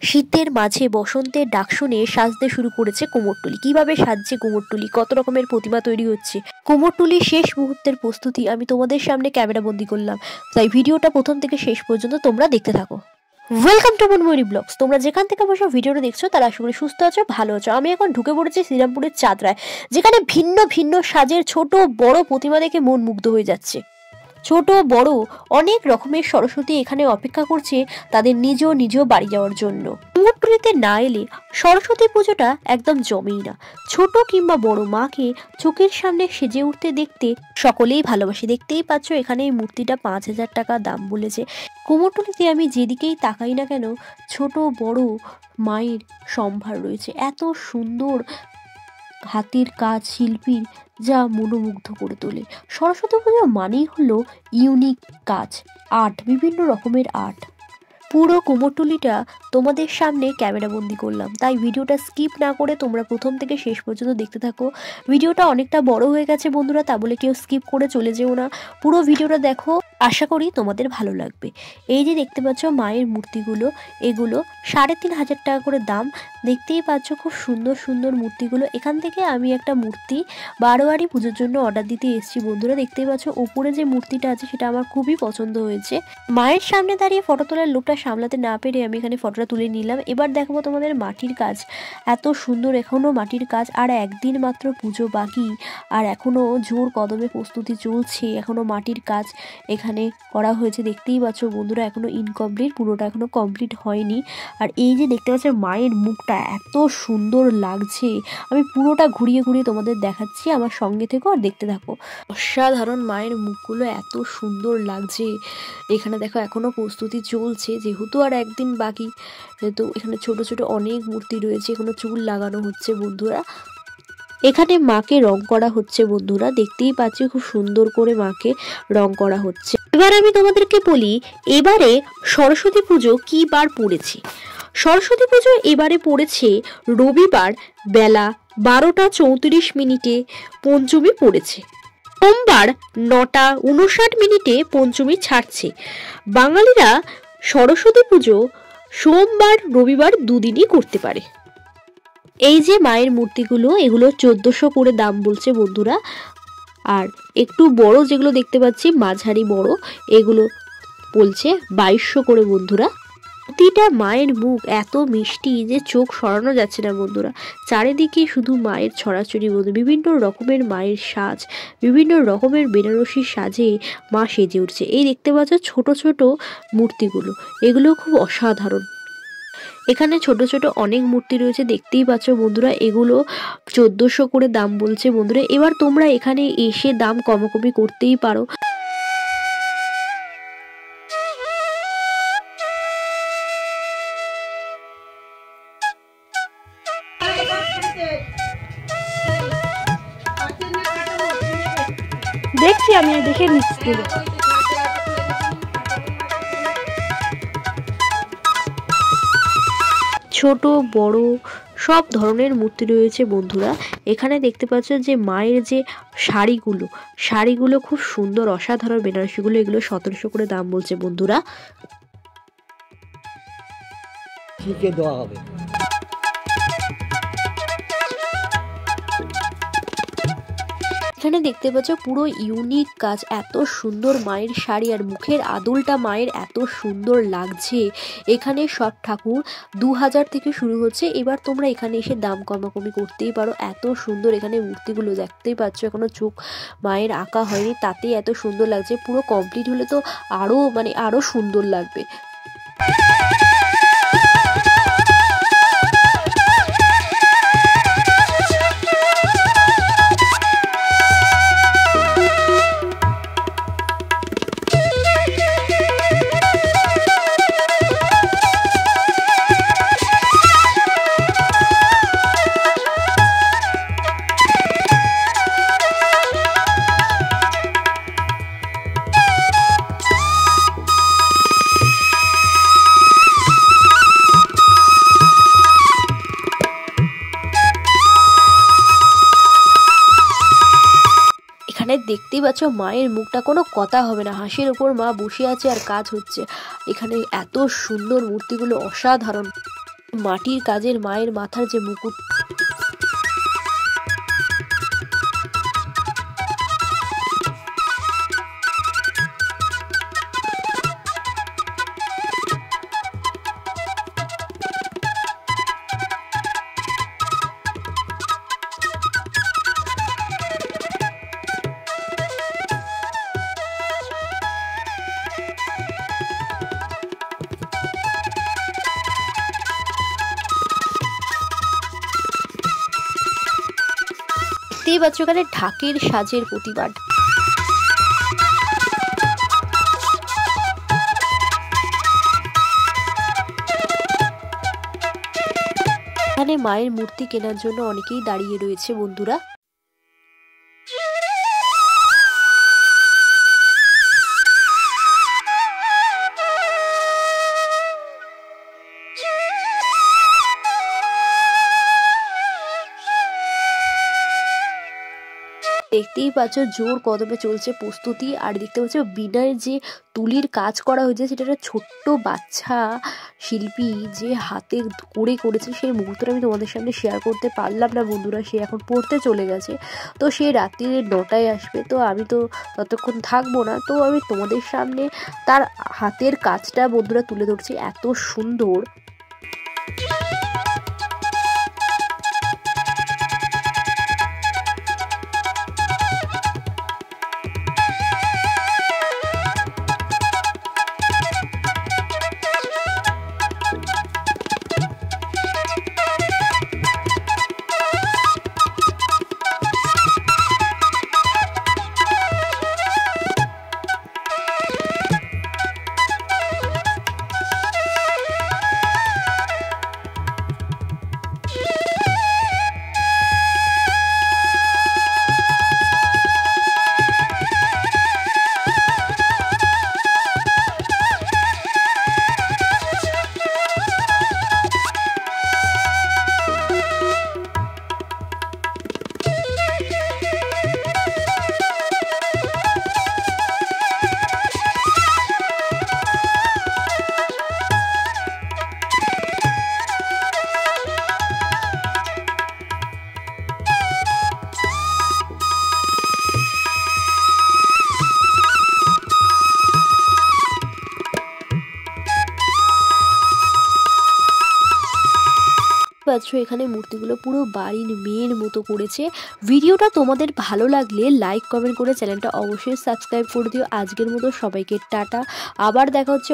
শীতের মাঝে বসন্তের ডাক শুনে সাজতে শুরু করেছে কুমোরটুলি। কিভাবে সাজছে কুমোরটুলি, কত রকমের প্রতিমা তৈরি হচ্ছে, কুমোরটুলির শেষ মুহূর্তের প্রস্তুতি আমি তোমাদের সামনে ক্যামেরা বন্দি করলাম। তাই ভিডিওটা প্রথম থেকে শেষ পর্যন্ত তোমরা দেখতে থাকো। Welcome to Monmayuri blogs. তোমরা যেখান থেকে বসে ভিডিওটা দেখছো তারা আশা করি সুস্থ আছো, ভালো আছো। আমি এখন ঢুকে পড়েছি শ্রীরামপুরের চাঁদরায়, যেখানে ভিন্ন ভিন্ন সাজের ছোট বড় প্রতিমা দেখে মন মুগ্ধ হয়ে যাচ্ছে। ছোট বড় অনেক রকমের সরস্বতী এখানে অপেক্ষা করছে তাদের নিজ নিজ বাড়ি যাওয়ার জন্য। কুমোরটুলিতে না এলে সরস্বতী পুজোটা একদম জমেই না। ছোট কিংবা বড় মাকে চোখের সামনে সেজে উঠতে দেখতে সকলেই ভালোবাসে। দেখতেই পাচ্ছ এখানে এই মূর্তিটা 5,000 টাকা দাম বলেছে। কুমোরটুলিতে আমি যেদিকেই তাকাই না কেন ছোট বড় মায়ের সম্ভার রয়েছে। এত সুন্দর হাতের কাজ শিল্পীর, যা মনোমুগ্ধ করে তোলে। সরস্বতী পুজো মানেই হলো ইউনিক কাজ, আর্ট, বিভিন্ন রকমের আর্ট। পুরো কুমোরটুলিটা তোমাদের সামনে ক্যামেরা বন্দি করলাম, তাই ভিডিওটা স্কিপ না করে তোমরা প্রথম থেকে শেষ পর্যন্ত দেখতে থাকো। ভিডিওটা অনেকটা বড় হয়ে গেছে বন্ধুরা, তা বলে কেউ স্কিপ করে চলে যেও না, পুরো ভিডিওটা দেখো, আশা করি তোমাদের ভালো লাগবে। এই যে দেখতে পাচ্ছ মায়ের মূর্তিগুলো, এগুলো 3,500 টাকা করে দাম। দেখতেই পাচ্ছ খুব সুন্দর সুন্দর মূর্তিগুলো। এখান থেকে আমি একটা মূর্তি বারোয়ারি পুজোর জন্য অর্ডার দিতে এসেছি বন্ধুরা। দেখতেই পাচ্ছ ওপরে যে মূর্তিটা আছে সেটা আমার খুবই পছন্দ হয়েছে। মায়ের সামনে দাঁড়িয়ে ফটো তোলার লোকটা সামলাতে না পেরে আমি এখানে ফটোটা তুলে নিলাম। এবার দেখাবো তোমাদের মাটির কাজ। এত সুন্দর এখনো মাটির কাজ, আর একদিন মাত্র পুজো বাকি, আর এখনো জোর কদমে প্রস্তুতি চলছে। এখনো মাটির কাজ এখানে করা হয়েছে, দেখতেই পাচ্ছ বন্ধুরা, এখনো ইনকমপ্লিট, পুরোটা এখনো কমপ্লিট হয়নি। আর এই যে দেখতে পাচ্ছ মায়ের মুখটা এত সুন্দর লাগছে, আমি পুরোটা ঘুরিয়ে ঘুরিয়ে তোমাদের দেখাচ্ছি, আমার সঙ্গে থেকো আর দেখতে থাকো। অসাধারণ মায়ের মুখগুলো এত সুন্দর লাগছে। এখানে দেখো এখনো প্রস্তুতি চলছে, যেহেতু আর একদিন বাকি, যেহেতু এখানে ছোট ছোট অনেক মূর্তি রয়েছে, এখনো চুল লাগানো হচ্ছে বন্ধুরা। এখানে মাকে রং করা হচ্ছে বন্ধুরা, দেখতেই পাচ্ছি খুব সুন্দর করে মাকে রং করা হচ্ছে। এবার আমি তোমাদেরকে বলি এবারে সরস্বতী পুজো কি বার পড়েছে। সরস্বতী পুজো এবারে পড়েছে রবিবার বেলা 12:34 পঞ্চমী পড়েছে। সোমবার 9:59 পঞ্চমী ছাড়ছে। বাঙালিরা সরস্বতী পুজো সোমবার রবিবার দুদিনই করতে পারে। এই যে মায়ের মূর্তিগুলো, এগুলো 1400 করে দাম বলছে বন্ধুরা। আর একটু বড় যেগুলো দেখতে পাচ্ছি মাঝারি বড়, এগুলো বলছে 2200 করে বন্ধুরা। প্রতিটা মায়ের মুখ এত মিষ্টি যে চোখ সরানো যাচ্ছে না বন্ধুরা। চারিদিকে শুধু মায়ের ছড়াছড়ি বন্ধু, বিভিন্ন রকমের মায়ের সাজ, বিভিন্ন রকমের বেনারসি সাজে মা সেজে উঠছে। এই দেখতে পাচ্ছ ছোট ছোট মূর্তিগুলো, এগুলো খুব অসাধারণ। এখানে ছোট ছোট অনেক মূর্তি রয়েছে, দেখতেই পাচ্ছ বন্ধুরা, এগুলো 1400 করে দাম বলছে বন্ধুরা। এবার তোমরা এখানে এসে দাম কমাকমি করতেই পারো। দেখছি আমি, দেখে নিচ্ছি। ছোট বড় সব ধরনের মূর্তি রয়েছে বন্ধুরা। এখানে দেখতে পাচ্ছ যে মায়ের যে শাড়িগুলো খুব সুন্দর, অসাধারণ বেনারসিগুলো, এগুলো 1700 করে দাম বলছে বন্ধুরা। দেওয়া হবে। এখানে দেখতে পাচ্ছ পুরো ইউনিক কাজ, এত সুন্দর মায়ের শাড়ি, আর মুখের আদলটা মায়ের এত সুন্দর লাগছে। এখানে সব ঠাকুর 2000 থেকে শুরু হচ্ছে। এবার তোমরা এখানে এসে দাম কমাকমি করতেই পারো। এত সুন্দর এখানে মূর্তিগুলো দেখতেই পাচ্ছ, এখনো চোখ মায়ের আঁকা হয়নি, তাতেই এত সুন্দর লাগছে। পুরো কমপ্লিট হলে তো আরো সুন্দর লাগবে। দেখতেই পাচ্ছ মায়ের মুখটা, কোনো কথা হবে না, হাসির উপর মা বসে আছে আর কাজ হচ্ছে। এখানে এত সুন্দর মূর্তিগুলো অসাধারণ। মাটির কাজের মায়ের মাথার যে মুকুট, দেখতেই পাচ্ছ এখানে ঢাকের সাজের প্রতিবাদ। এখানে মায়ের মূর্তি কেনার জন্য অনেকেই দাঁড়িয়ে রয়েছে বন্ধুরা। দেখতেই পাচ্ছ জোর কদমে চলছে প্রস্তুতি। আর দেখতে পাচ্ছ বিনার যে তুলির কাজ করা হয়েছে সেটা একটা ছোট্ট বাচ্চা শিল্পী যে হাতে করেছে, সেই মুহূর্তটা আমি তোমাদের সামনে শেয়ার করতে পারলাম না বন্ধুরা। সে এখন পড়তে চলে গেছে, তো সে রাত্রির 9টায় আসবে, তো আমি তো ততক্ষণ থাকবো না, তো আমি তোমাদের সামনে তার হাতের কাজটা বন্ধুরা তুলে ধরছি। এত সুন্দর। পাচ্ছ এখানে মূর্তিগুলো পুরো বাড়ির মেয়ের মতো করেছে। ভিডিওটা তোমাদের ভালো লাগলে লাইক কমেন্ট করে চ্যানেলটা অবশ্যই সাবস্ক্রাইব করে দিও। আজকের মতো সবাইকে টাটা, আবার দেখা হচ্ছে।